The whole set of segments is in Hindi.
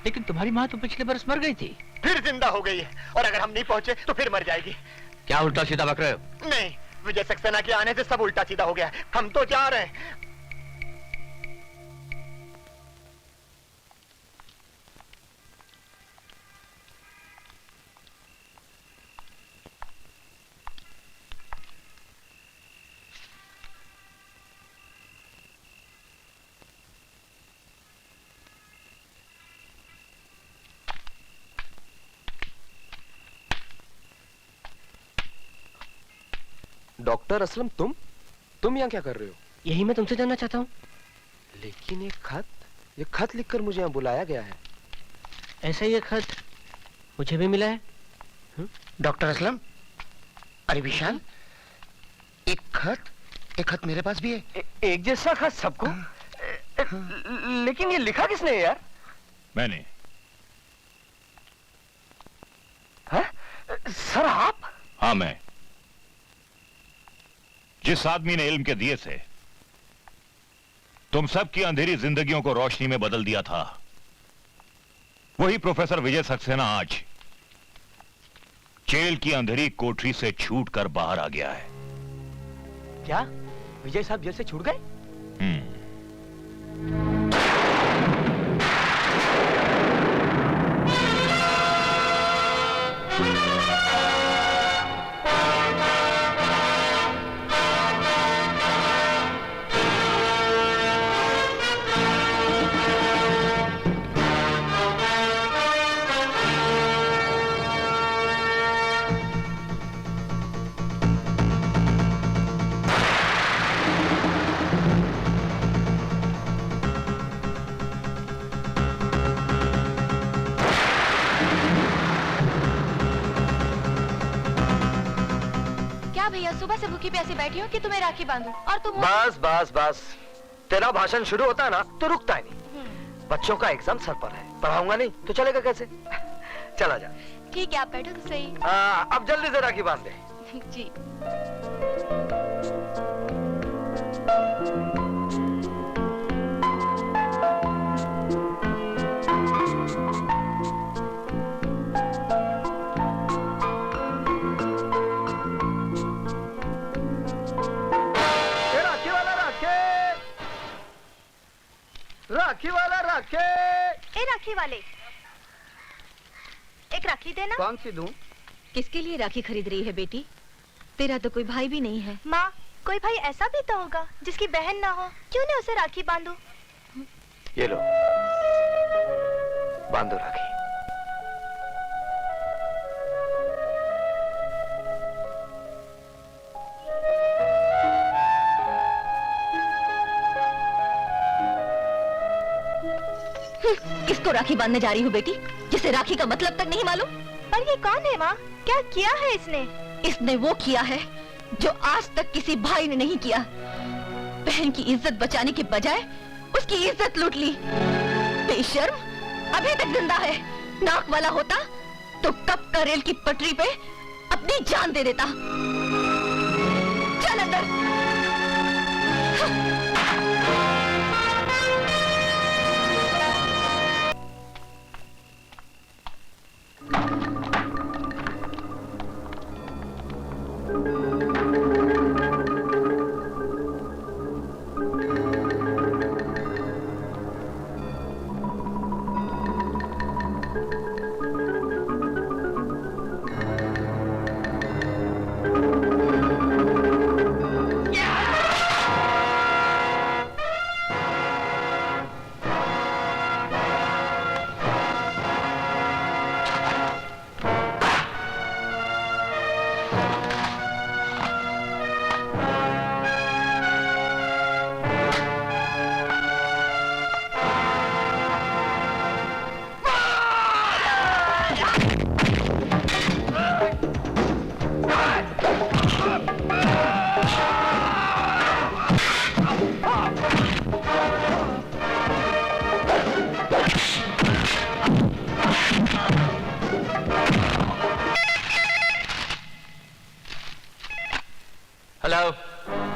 लेकिन तुम्हारी माँ तो पिछले बरस मर गई थी। फिर जिंदा हो गई है, और अगर हम नहीं पहुंचे तो फिर मर जाएगी। क्या उल्टा सीधा बक रहे हो? नहीं, विजय सक्सेना के आने से सब उल्टा सीधा हो गया है। हम तो जा रहे हैं। डॉक्टर असलम, तुम यहाँ क्या कर रहे हो? यही मैं तुमसे जानना चाहता हूँ। लेकिन ये खत लिखकर मुझे यहाँ बुलाया गया है। ऐसा ही एक खत मुझे भी मिला है। डॉक्टर असलम, अरे विशाल, एक खत मेरे पास भी है। एक जैसा खत सबको? लेकिन ये लिखा किसने है यार? मैंने। है? सर आप? हाँ, मैं। जिस आदमी ने इल्म के दिए से तुम सब की अंधेरी जिंदगियों को रोशनी में बदल दिया था, वही प्रोफेसर विजय सक्सेना आज जेल की अंधेरी कोठरी से छूटकर बाहर आ गया है। क्या विजय साहब जेल से छूट गए? भैया सुबह से भूखी प्यासी बैठी हूँ कि तुम्हें राखी बांधूं और तुम बस तेरा भाषण शुरू होता है ना तो रुकता है नहीं। बच्चों का एग्जाम सर पर है, पढ़ाऊंगा नहीं तो चलेगा कैसे? चला जा। ठीक है, आप बैठो तो सही। अब जल्दी से राखी बांध दे। जी। राखी वाला राखे। ए राखी वाले, एक राखी देना। कौन सी दूं? किसके लिए राखी खरीद रही है बेटी? तेरा तो कोई भाई भी नहीं है। माँ, कोई भाई ऐसा भी तो होगा जिसकी बहन ना हो, क्यों नहीं उसे राखी बांधो? ये लो, बांधो राखी। किसको राखी बांधने जा रही हो बेटी, जिसे राखी का मतलब तक नहीं मालूम? पर ये कौन है माँ? क्या किया है इसने? इसने वो किया है जो आज तक किसी भाई ने नहीं किया। बहन की इज्जत बचाने के बजाय उसकी इज्जत लूट ली। बेशर्म, अभी तक जिंदा है। नाक वाला होता तो कब का रेल की पटरी पे अपनी जान दे देता। चल अंदर।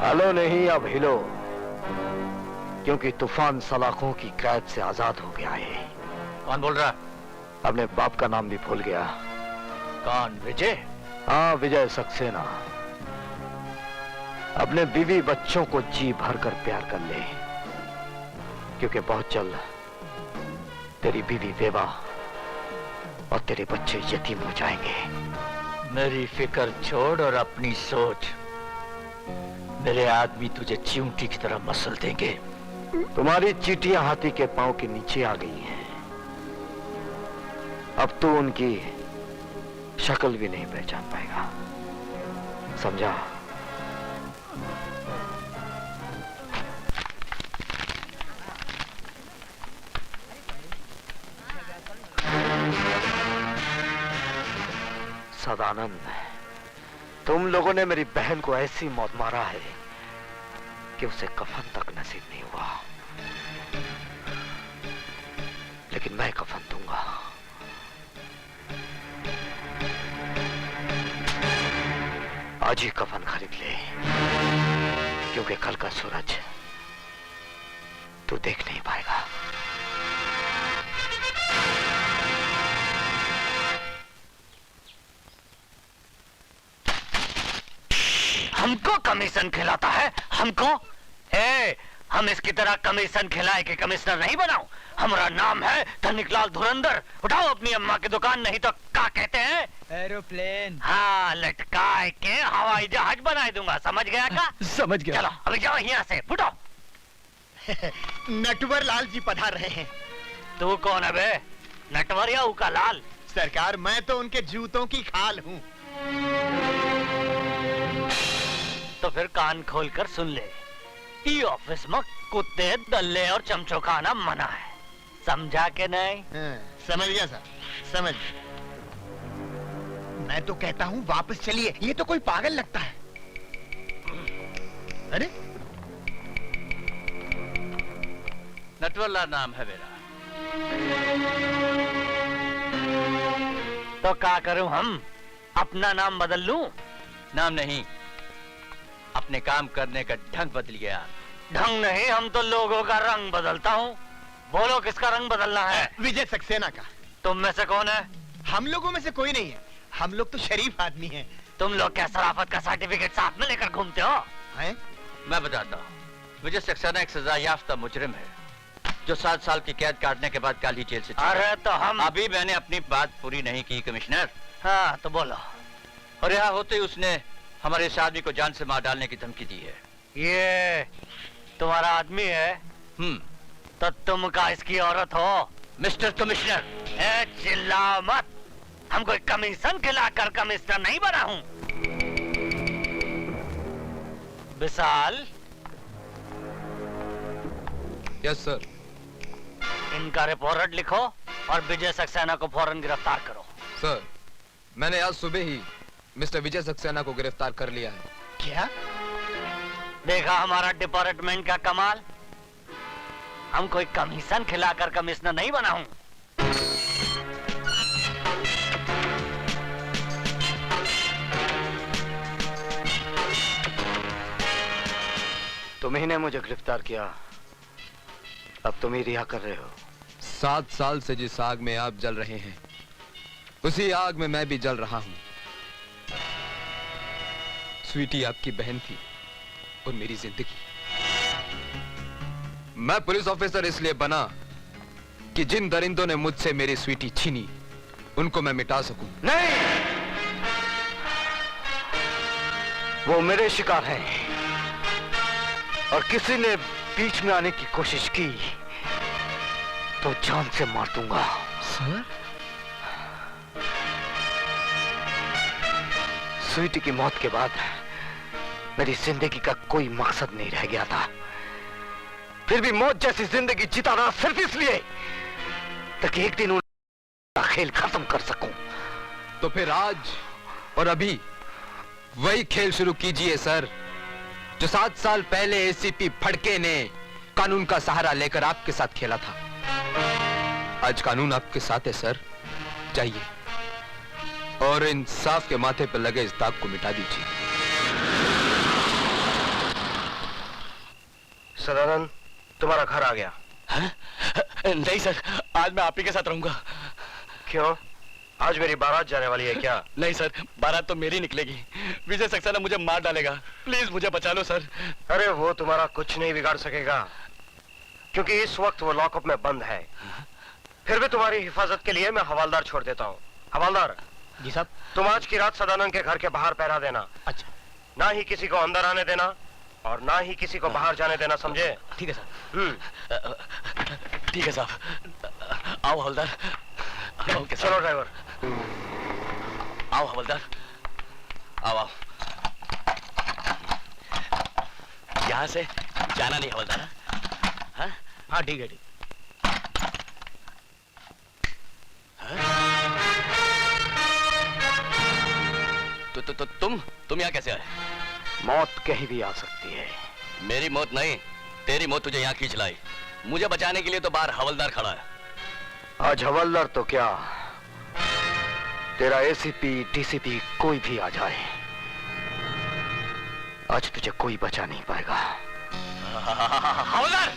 हेलो नहीं, अब हिलो, क्योंकि तूफान सलाखों की कैद से आजाद हो गया है। कौन बोल रहा? अपने बाप का नाम भी भूल गया। कौन? विजय? हाँ, विजय सक्सेना। अपने बीवी बच्चों को जी भर कर प्यार कर ले, क्योंकि बहुत जल्द तेरी बीवी बेवा और तेरे बच्चे यतीम हो जाएंगे। मेरी फिक्र छोड़ और अपनी सोच। मेरे आदमी तुझे चींटी की तरह मसल देंगे। तुम्हारी चींटियां हाथी के पांव के नीचे आ गई हैं। अब तू उनकी शक्ल भी नहीं पहचान पाएगा, समझा? सदानंद, तुम लोगों ने मेरी बहन को ऐसी मौत मारा है कि उसे कफन तक नसीब नहीं हुआ, लेकिन मैं कफन दूंगा। आज ही कफन खरीद ले, क्योंकि कल का सूरज तू देख नहीं पाएगा। हमको कमीशन खिलाता है? हमको? हम इसकी तरह कमीशन खिलाए के कमिश्नर नहीं बनाओ। हमारा नाम है धनिकलाल धुरंधर। उठाओ अपनी अम्मा की दुकान, नहीं तो क्या कहते हैं? एरोप्लेन। हाँ, लटकाए के हवाई जहाज बना दूंगा, समझ गया का? समझ गया। चलो अभी जाओ यहाँ से, फुटो। नटवर लाल जी पधार रहे हैं। तू कौन है बे? नटवर या उका लाल? सरकार, मैं तो उनके जूतों की खाल हूँ। तो फिर कान खोल कर सुन ले, ई ऑफिस में कुत्ते, दल्ले और चमचो खाना मना है, समझा के नहीं? समझ गया सर, समझ गया। मैं तो कहता हूँ वापस चलिए, ये तो कोई पागल लगता है। अरे नटवरलाल नाम है मेरा। तो क्या करूं हम? अपना नाम बदल लूं? नाम नहीं, अपने काम करने का ढंग बदल गया। ढंग नहीं, हम तो लोगों का रंग बदलता हूं। बोलो किसका रंग बदलना है? विजय सक्सेना का। तुम में से कौन है? हम लोगों में से कोई नहीं है, हम लोग तो शरीफ आदमी हैं। तुम लोग क्या शराफत का सर्टिफिकेट साथ में लेकर घूमते हो? हैं? मैं बताता हूँ। विजय सक्सेना एक सजा याफ्ता मुजरिम है, जो 7 साल की कैद काटने के बाद कल ही जेल से छूटा। अरे तो हम अभी मैंने अपनी बात पूरी नहीं की कमिश्नर। हाँ तो बोलो। और यहाँ होते ही उसने हमारे इस आदमी को जान से मार डालने की धमकी दी है। ये तुम्हारा आदमी है? तो तुम का इसकी औरत हो? मिस्टर कमिश्नर, चिल्लाओ मत। हम कोई कमीशन खिलाकर कमिश्नर नहीं बना हूं। विशाल। Yes sir. इनका रिपोर्ट लिखो और विजय सक्सेना को फौरन गिरफ्तार करो। सर, मैंने आज सुबह ही मिस्टर विजय सक्सेना को गिरफ्तार कर लिया है। क्या? देखा हमारा डिपार्टमेंट का कमाल। हम कोई कमीशन खिलाकर कमिश्नर नहीं बना हूं। तुम ही ने मुझे गिरफ्तार किया, अब तुम ही रिहा कर रहे हो। 7 साल से जिस आग में आप जल रहे हैं, उसी आग में मैं भी जल रहा हूं। स्वीटी आपकी बहन थी और मेरी जिंदगी। मैं पुलिस ऑफिसर इसलिए बना कि जिन दरिंदों ने मुझसे मेरी स्वीटी छीनी, उनको मैं मिटा सकूं। नहीं, वो मेरे शिकार हैं, और किसी ने बीच में आने की कोशिश की तो जान से मार दूंगा। सर? स्वीटी की मौत के बाद मेरी जिंदगी का कोई मकसद नहीं रह गया था। फिर भी मौत जैसी जिंदगी जिताना सिर्फ इसलिए ताकि एक दिन उनका खेल खत्म कर सकूं। तो फिर आज और अभी वही खेल शुरू कीजिए सर, जो 7 साल पहले एसीपी फड़के ने कानून का सहारा लेकर आपके साथ खेला था। आज कानून आपके साथ है सर, जाइए और इंसाफ के माथे पर लगे इस दाग को मिटा दीजिए। सदानंद, तुम्हारा घर आ गया। नहीं सर, आज मैं आप ही के साथ रहूंगा। क्यों? आज मेरी बारात जाने वाली है क्या? नहीं सर, बारात तो मेरी निकलेगी। विजय सक्सेना मुझे मार डालेगा। प्लीज मुझे बचा लो सर। अरे वो तुम्हारा कुछ नहीं बिगाड़ सकेगा, क्योंकि इस वक्त वो लॉकअप में बंद है। फिर भी तुम्हारी हिफाजत के लिए मैं हवालदार छोड़ देता हूँ। हवालदार जी साहब। तुम आज की रात सदानंद के घर के बाहर पहरा देना। अच्छा। ना ही किसी को अंदर आने देना और ना ही किसी को बाहर जाने देना, समझे? ठीक है साहब। ठीक है साहब। आओ हवलदार। Okay sir. चलो ड्राइवर। आओ हवलदार, आओ आओ। यहाँ से जाना नहीं हवलदार। हाँ हाँ ठीक है, ठीक। तो तुम यहाँ कैसे आए? मौत कहीं भी आ सकती है। मेरी मौत नहीं, तेरी मौत तुझे यहाँ खींच लाई। मुझे बचाने के लिए तो बाहर हवलदार खड़ा है। आज हवलदार तो क्या, तेरा एसीपी डीसीपी कोई भी आ जाए, आज तुझे कोई बचा नहीं पाएगा। हवलदार!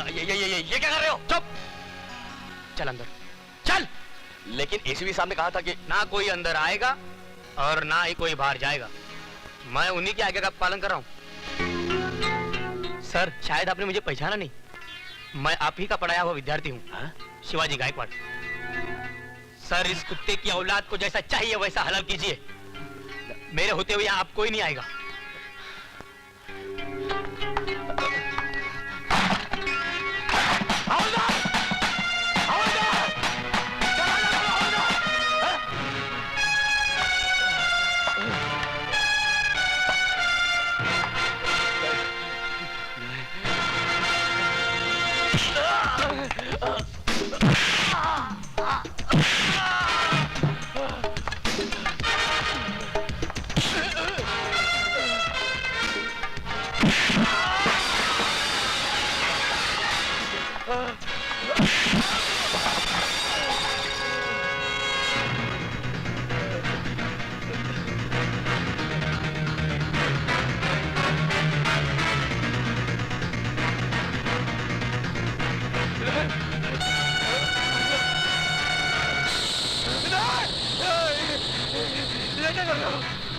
ये क्या कर रहे हो? चुप! चल अंदर, चल। लेकिन एसीपी साहब ने कहा था कि ना कोई अंदर आएगा और ना ही कोई बाहर जाएगा। मैं उन्हीं के आज्ञा का पालन कर रहा हूँ। सर, शायद आपने मुझे पहचाना नहीं। मैं आप ही का पढ़ाया हुआ विद्यार्थी हूँ, शिवाजी गायकवाड़। सर, इस कुत्ते की औलाद को जैसा चाहिए वैसा हलाल कीजिए। मेरे होते हुए यहाँ आप कोई नहीं आएगा।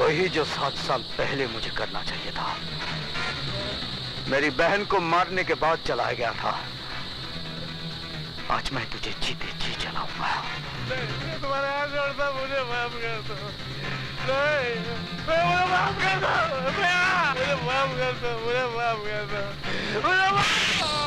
वही जो 7 साल पहले मुझे करना चाहिए था। मेरी बहन को मारने के बाद चला गया था। आज मैं तुझे जीते जी चलाऊंगा। तुम्हारे हाथ जोड़ता, मुझे माफ कर दो। नहीं, मुझे माफ कर दो। मुझे माफ कर दो। मुझे माफ कर दो। मुझे माफ कर दो।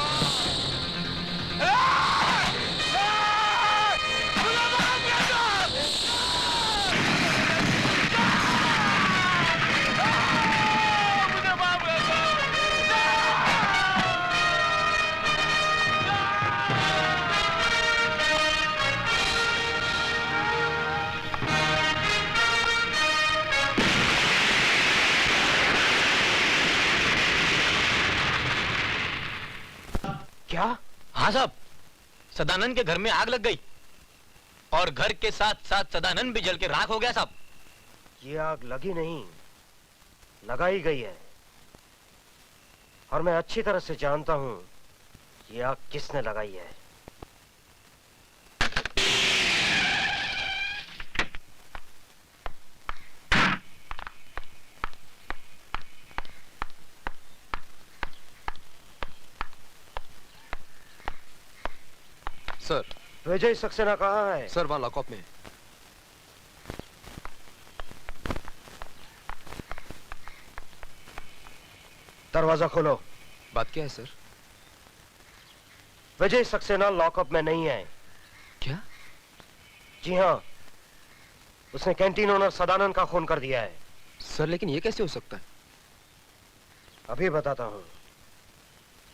क्या? हाँ साहब, सदानंद के घर में आग लग गई और घर के साथ साथ सदानंद भी जल के राख हो गया साहब। ये आग लगी नहीं, लगाई गई है। और मैं अच्छी तरह से जानता हूं ये आग किसने लगाई है। सर, विजय सक्सेना कहाँ है? सर वहां लॉकअप में। दरवाजा खोलो। बात क्या है सर? विजय सक्सेना लॉकअप में नहीं है। क्या? जी हाँ, उसने कैंटीन ओनर सदानंद का खून कर दिया है। सर, लेकिन ये कैसे हो सकता है? अभी बताता हूँ,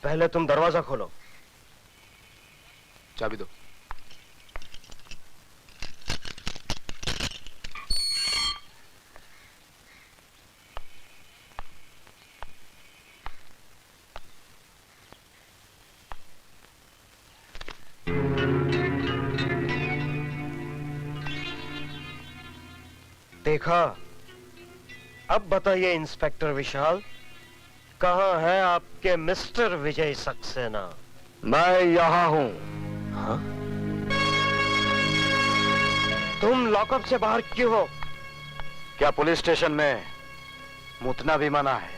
पहले तुम दरवाजा खोलो। चाबी दो। देखा, अब बताइए इंस्पेक्टर विशाल, कहाँ है आपके मिस्टर विजय सक्सेना? मैं यहाँ हूँ। हाँ? तुम लॉकअप से बाहर क्यों हो? क्या पुलिस स्टेशन में मुतना भी मना है?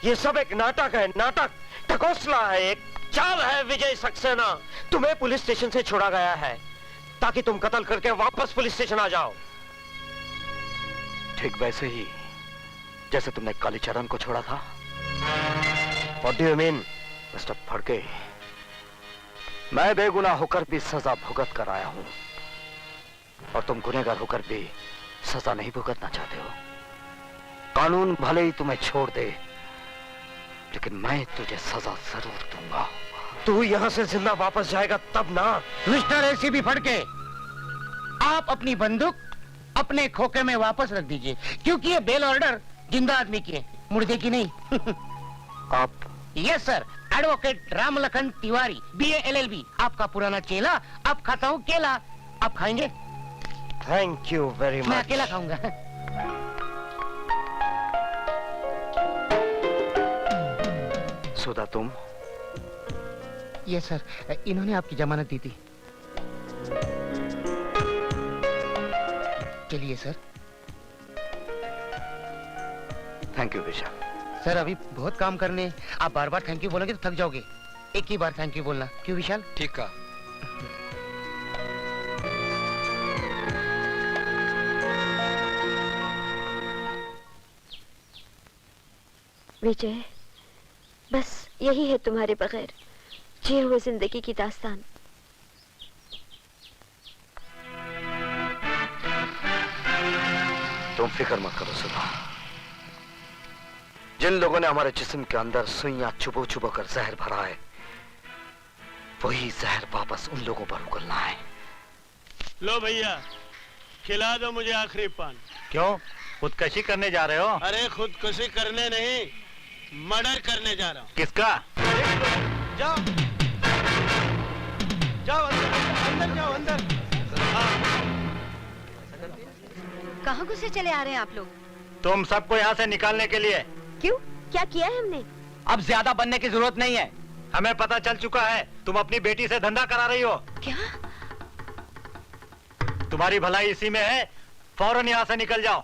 ये सब एक नाटक है, नाटक, ढकोसला है, एक चाल है विजय सक्सेना। तुम्हें पुलिस स्टेशन से छोड़ा गया है ताकि तुम कत्ल करके वापस पुलिस स्टेशन आ जाओ। ठीक वैसे ही जैसे तुमने कालीचरण को छोड़ा था। What do you mean? Mister Phadke, मैं बेगुनाह होकर भी सजा भुगत कर आया हूं और तुम गुनहगार होकर भी सजा नहीं भुगतना चाहते हो। कानून भले ही तुम्हें छोड़ दे, लेकिन मैं तुझे सजा जरूर दूंगा। तू यहाँ से जिंदा वापस जाएगा तब ना। मिस्टर एसीपी फड़के, आप अपनी बंदूक अपने खोखे में वापस रख दीजिए, क्योंकि ये बेल ऑर्डर जिंदा आदमी की है, मुर्दे की नहीं। आप? Yes sir, advocate Ramlakhan Tiwari, BA LLB, आपका पुराना चेला। अब खाता हूँ केला, आप खाएंगे? Thank you very much. मैं अकेला खाऊंगा। सुधा, तुम? यस सर, इन्होंने आपकी जमानत दी थी। चलिए sir. Thank you Vishal. Sir अभी बहुत काम करने, आप बार बार थैंक यू बोलोगे तो थक जाओगे। एक ही बार थैंक यू बोलना, क्यों विशाल? ठीक है। विजय, बस यही है तुम्हारे बगैर जिए हुए जिंदगी की दास्तान। तुम फिक्र मत करो सुधा। जिन लोगों ने हमारे जिस्म के अंदर सुइयां चुबो चुबो कर जहर भरा है, वही जहर वापस उन लोगों पर उगलना है। लो भैया, खिला दो मुझे आखिरी पान। क्यों, खुदकशी करने जा रहे हो? अरे खुदकुशी करने नहीं, मर्डर करने जा रहा हूँ। किसका? जाओ जाओ, अंदर जाओ, अंदर। कहाँ घुसे चले आ रहे हैं आप लोग? तुम सबको यहाँ से निकालने के लिए। क्यों, क्या किया है हमने? अब ज्यादा बनने की जरूरत नहीं है। हमें पता चल चुका है तुम अपनी बेटी से धंधा करा रही हो। क्या? तुम्हारी भलाई इसी में है, फौरन यहाँ से निकल जाओ।